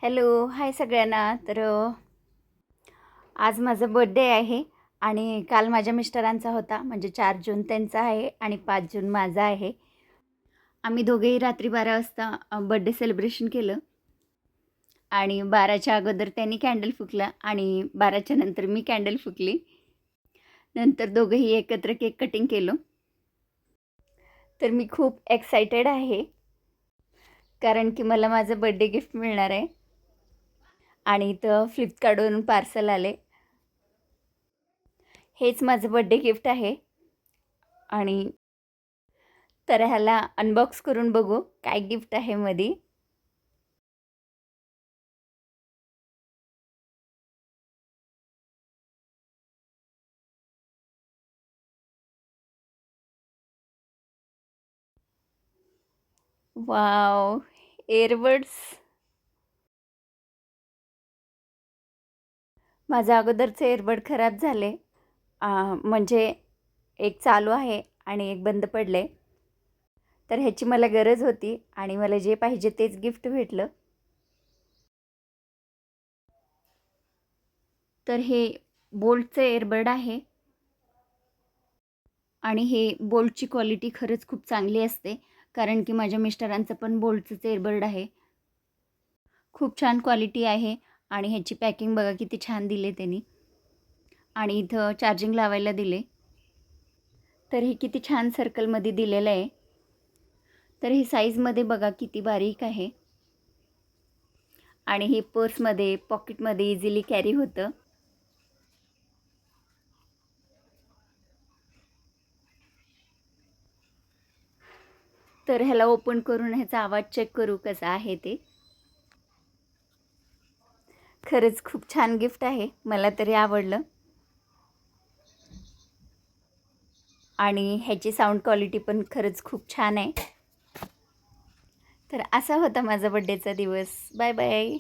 Hello, हाय सगळ्यांना. आज माझा बर्थडे आहे आणि काल माझ्या मिस्टरांचा होता, म्हणजे 4 जून त्यांचा आहे आणि 5 जून माझा आहे. आम्ही दोघेही रात्री 12 वाजता बर्थडे सेलिब्रेशन केलं आणि 12च्या अगोदर त्यांनी कॅन्डल फुकला आणि 12च्या नंतर मी कॅन्डल फुकली. नंतर दोघंही एकत्र केक कटिंग केलं. तर मी खूप एक्सायटेड आहे, कारण की मला माझं बर्थडे गिफ्ट मिळणार आहे आणि इथं फ्लिपकार्टवरून पार्सल आले. हेच माझं बर्थडे गिफ्ट आहे आणि तर ह्याला अनबॉक्स करून बघू काय गिफ्ट आहे मध्ये. Wow, earbuds. माझं अगोदरचे एअरबड खराब झाले. म्हणजे एक चालू आहे आणि एक बंद पडले. तर ह्याची मला गरज होती आणि मला जे पाहिजे तेच गिफ्ट भेटलं. तर हे बोल्टचं एअरबड आहे आणि हे बोल्टची क्वालिटी खरंच खूप चांगली असते, कारण की माझ्या मिस्टरांचं पण बोल्टचंच एअरबड आहे. खूप छान क्वालिटी आहे आणि ह्याची पॅकिंग बघा किती छान दिले त्यांनी आणि इथं चार्जिंग लावायला दिले. तर हे किती छान सर्कलमध्ये दिलेलं आहे. तर ही साईजमध्ये बघा किती बारीक आहे आणि हे पर्समध्ये पॉकेटमध्ये इझिली कॅरी होतं. तर ह्याला ओपन करून ह्याचा आवाज चेक करू कसा आहे ते. खरंच खूप छान गिफ्ट आहे, मला तरी आवडलं आणि ह्याची साऊंड क्वालिटी पण खरंच खूप छान आहे. तर असा होता माझा बड्डेचा दिवस. Bye bye.